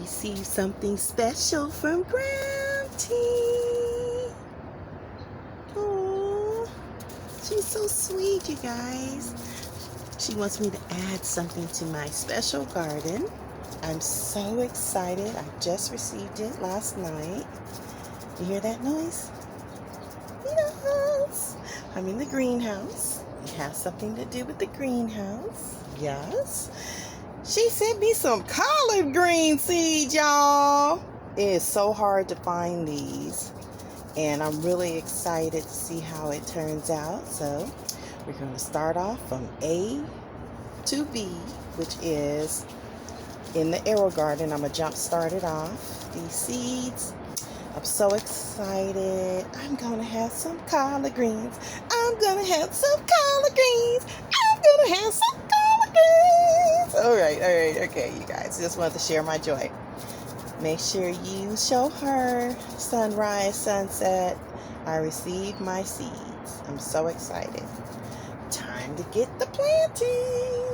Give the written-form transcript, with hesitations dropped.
received something special from Gramty. Oh, she's so sweet, you guys. She wants me to add something to my special garden. I'm so excited. I just received it last night. You hear that noise? Yes. I'm in the greenhouse. It has something to do with the greenhouse. Yes. She sent me some collard green seeds, y'all. It is so hard to find these, and I'm really excited to see how it turns out. So we're going to start off from A to B, which is in the arrow garden. I'm going to jump start it off. These seeds. I'm so excited. I'm going to have some collard greens. I'm going to have some collard greens. I'm going to have some collard greens. All right. Okay, you guys. Just wanted to share my joy. Make sure you show her sunrise, sunset. I received my seeds. I'm so excited. Time to get the planting.